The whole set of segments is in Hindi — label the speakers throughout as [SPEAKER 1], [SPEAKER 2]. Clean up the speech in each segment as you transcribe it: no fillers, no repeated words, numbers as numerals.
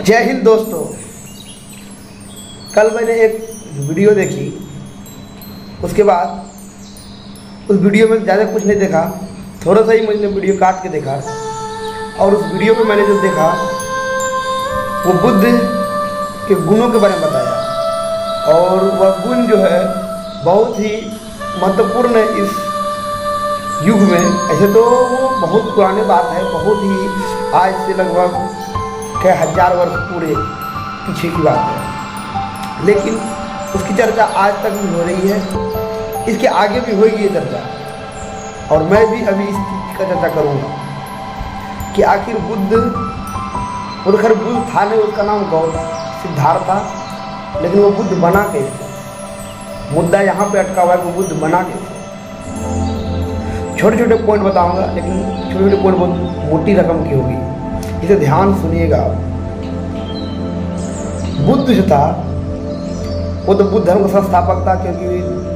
[SPEAKER 1] जय हिंद दोस्तों। कल मैंने एक वीडियो देखी, उसके बाद उस वीडियो में ज़्यादा कुछ नहीं देखा, थोड़ा सा ही मैंने वीडियो काट के देखा। और उस वीडियो में मैंने जो देखा वो बुद्ध के गुणों के बारे में बताया। और वह गुण जो है बहुत ही महत्वपूर्ण है इस युग में। ऐसे तो वो बहुत पुरानी बात है, बहुत ही आज से लगभग कई हजार वर्ष पूरे पीछे की बात है, लेकिन उसकी चर्चा आज तक भी हो रही है, इसके आगे भी होगी ये चर्चा। और मैं भी अभी इस चीज़ का चर्चा करूँगा कि आखिर बुद्ध खैर बुद्ध था नहीं, उसका नाम सिद्धार्थ था, लेकिन वो बुद्ध बना कैसे? मुद्दा यहाँ पे अटका हुआ है कि बुद्ध बना कैसे। छोटे छोटे पॉइंट बताऊंगा, लेकिन छोटे छोटे पॉइंट बहुत मोटी रकम की होगी, इसे ध्यान सुनिएगा आप। बुद्ध जो था वो तो बुद्ध धर्म का संस्थापक था, क्योंकि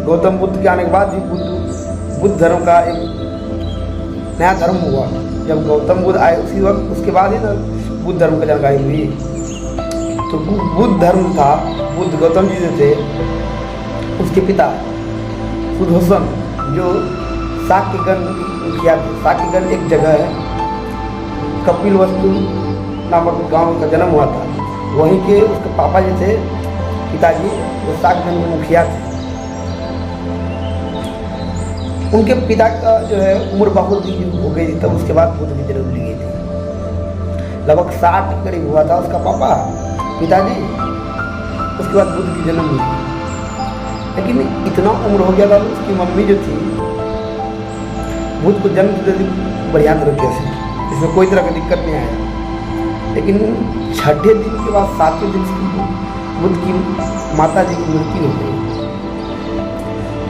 [SPEAKER 1] गौतम बुद्ध के आने के बाद ही बुद्ध धर्म का एक नया धर्म हुआ। जब गौतम बुद्ध आए उसी वक्त, उसके बाद ही तो बुद्ध धर्म की जानकारी हुई। तो बुद्ध धर्म था, बुद्ध गौतम जी जो थे उसके पिता सुदर्शन, जो शाक्यगण मुखिया थे। शाक्यगण एक जगह है, कपिलवस्तु नामक गांव का जन्म हुआ था, वहीं के उसके पापा जी थे, पिताजी, वो शाक्यगण के मुखिया थे। उनके पिता का जो है उम्र बहुत ही हो गई थी, तब उसके बाद बुद्ध की जन्म ली गई थी। लगभग 60 के करीब हुआ था उसका पापा, पिताजी, उसके बाद बुद्ध की जन्म हुई। लेकिन इतना उम्र हो गया था, उसकी मम्मी जो थी बुद्ध को जन्म दे दी बढ़िया तरीके से, इसमें कोई तरह की दिक्कत नहीं आया। लेकिन छठे दिन के बाद 7वें दिन बुद्ध की माता जी की मृत्यु हो गई।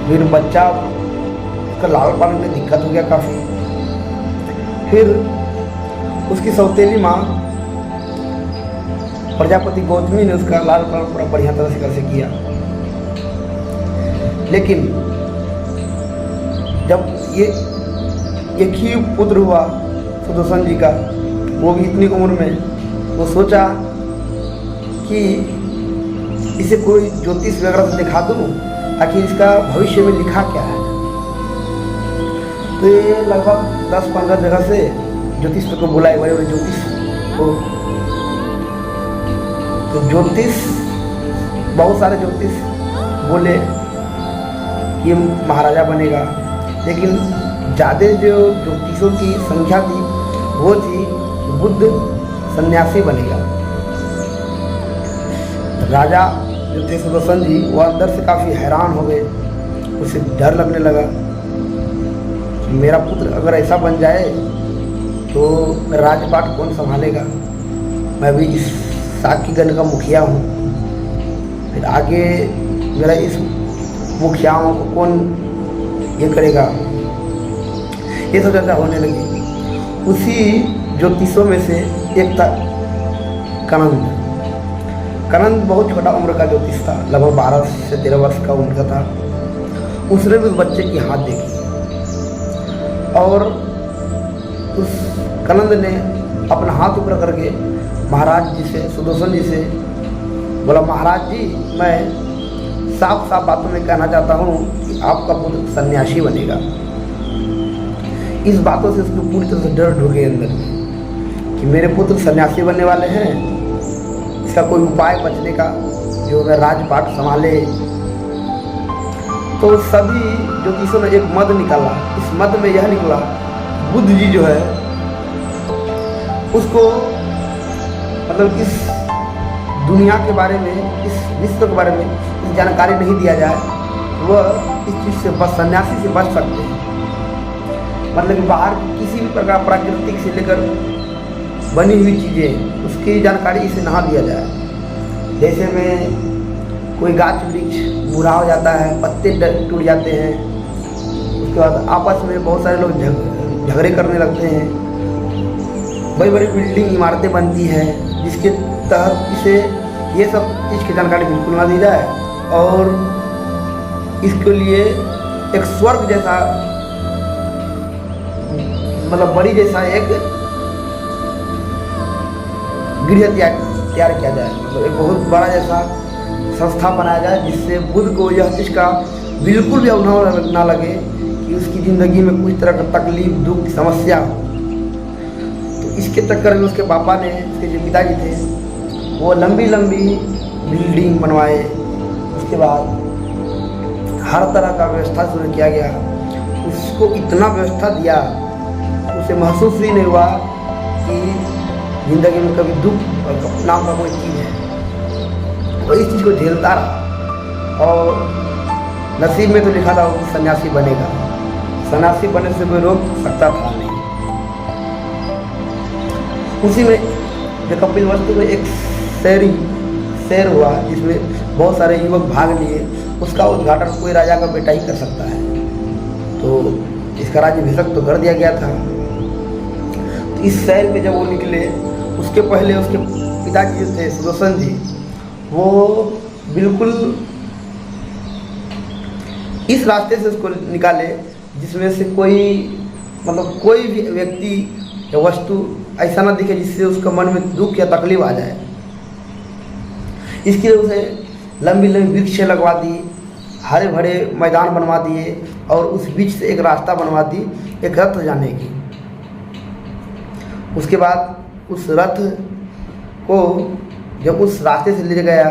[SPEAKER 1] फिर बच्चा उसका लालन पालन में दिक्कत हो गया काफ़ी। फिर उसकी सौतेली माँ प्रजापति गौतमी ने उसका लालन पालन पूरा बढ़िया तरह से कैसे किया। लेकिन जब ये एक ही पुत्र हुआ सुदर्शन जी का, वो भी इतनी उम्र में, वो सोचा कि इसे कोई ज्योतिष वगैरह से दिखा दूँ, ताकि इसका भविष्य में लिखा क्या है। तो ये लगभग 10-15 जगह से ज्योतिष को बुलाए, बड़े बड़े ज्योतिष को। तो ज्योतिष, बहुत सारे ज्योतिष बोले कि महाराजा बनेगा, लेकिन ज़्यादा जो ज्योतिषों की संख्या थी वो थी बुद्ध सन्यासी बनेगा। राजा जो थे सुदर्शन जी, वो अंदर से काफ़ी हैरान हो गए, उसे डर लगने लगा कि मेरा पुत्र अगर ऐसा बन जाए तो राजपाट कौन संभालेगा, मैं भी इस शाक्यगण का मुखिया हूँ, फिर आगे मेरा इस मुखियाओं को कौन ये करेगा। ये सब चर्चा होने लगी। उसी ज्योतिषों में से एक था कनंद। कनंद बहुत छोटा उम्र का ज्योतिष था, लगभग 12 से 13 वर्ष का उम्र का था। उसने भी उस बच्चे की हाथ देखी और उस कनंद ने अपना हाथ ऊपर करके महाराज जी से, सुदर्शन जी से बोला, महाराज जी, मैं साफ साफ बातों में कहना चाहता हूँ कि आपका पुत्र सन्यासी बनेगा। इस बातों से उसको पूरी तरह से डर ढुक गए अंदर कि मेरे पुत्र सन्यासी बनने वाले हैं, इसका कोई उपाय बचने का, जो मैं राजपाट संभाले। तो सभी ज्योतिषों ने एक मद निकाला। इस मद में यह निकला, बुद्ध जी जो है उसको मतलब इस दुनिया के बारे में, इस विश्व के बारे में इस जानकारी नहीं दिया जाए, वह इस चीज़ से बस सन्यासी से बच सकते हैं। मतलब कि बाहर किसी भी प्रकार प्राकृतिक से लेकर बनी हुई चीज़ें, उसकी जानकारी इसे ना दिया जाए। जैसे में कोई गाछ वृक्ष बूढ़ा हो जाता है, पत्ते टूट जाते हैं, उसके बाद आपस में बहुत सारे लोग झगड़े करने लगते हैं, बड़ी बड़ी बिल्डिंग इमारतें बनती हैं, जिसके तहत इसे ये सब चीज़ की जानकारी बिल्कुल ना दी जाए, और इसके लिए एक स्वर्ग जैसा, मतलब बड़ी जैसा एक गृह त्याग तैयार किया जाए, मतलब एक बहुत बड़ा जैसा संस्था बनाया जाए जिससे बुद्ध को यह चीज़ का बिल्कुल भी अनुभव ना लगे कि उसकी ज़िंदगी में कुछ तरह का तकलीफ, दुख, समस्या हो। तो इसके चक्कर में उसके पापा ने, उसके जो पिताजी थे, वो लंबी लंबी बिल्डिंग बनवाए। उसके बाद हर तरह का व्यवस्था शुरू किया गया। उसको इतना व्यवस्था दिया, उसे महसूस ही नहीं हुआ कि ज़िंदगी में कभी दुख नाम का कोई चीज़ है। वो इस चीज़ को झेलता रहा और नसीब में तो लिखा था वो सन्यासी बनेगा। सन्यासी बनने से कोई रोक सकता था नहीं। उसी में जो कपिलवस्तु में एक शेर हुआ जिसमें बहुत सारे युवक भाग लिए, उसका उद्घाटन कोई राजा का बेटा ही कर सकता है। तो इसका राज्याभिषेक तो कर दिया गया था। तो इस शहर में जब वो निकले, उसके पहले उसके पिताजी जो थे सुदर्शन जी, वो बिल्कुल इस रास्ते से उसको निकाले जिसमें से कोई भी व्यक्ति या वस्तु ऐसा ना दिखे जिससे उसका मन में दुख या तकलीफ आ जाए। इसके लिए उसे लंबी लंबी वृक्ष लगवा दी, हरे भरे मैदान बनवा दिए और उस बीच से एक रास्ता बनवा दी एक रथ जाने की। उसके बाद उस रथ को जब उस रास्ते से ले गया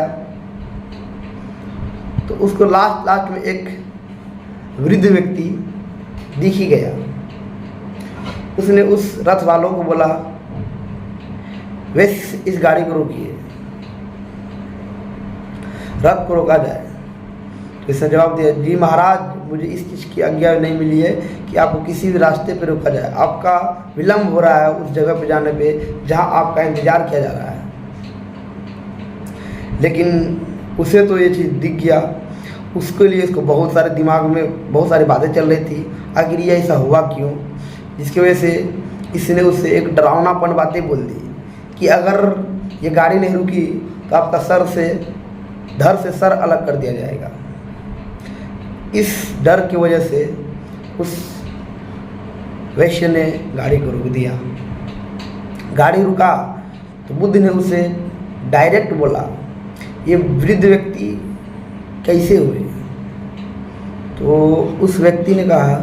[SPEAKER 1] तो उसको लास्ट में एक वृद्ध व्यक्ति दिख ही गया। उसने उस रथ वालों को बोला, वे इस गाड़ी को रोकिए, रथ को रोका जाए। इसने जवाब दिया, जी महाराज, मुझे इस चीज़ की आज्ञा नहीं मिली है कि आपको किसी भी रास्ते पर रोका जाए। आपका विलम्ब हो रहा है उस जगह पर जाने पे जहां आपका इंतजार किया जा रहा है। लेकिन उसे तो ये चीज़ दिख गया। उसके लिए इसको बहुत सारे दिमाग में बहुत सारी बातें चल रही थी, आखिर ये ऐसा हुआ क्यों, जिसकी वजह से इसने उससे एक डरावनापन बातें बोल दी कि अगर ये गाड़ी नहीं रुकी तो आपका धड़ से सर अलग कर दिया जाएगा। इस डर की वजह से उस वैश्य ने गाड़ी को रोक दिया। गाड़ी रुका तो बुद्ध ने उसे डायरेक्ट बोला, ये वृद्ध व्यक्ति कैसे हुए? तो उस व्यक्ति ने कहा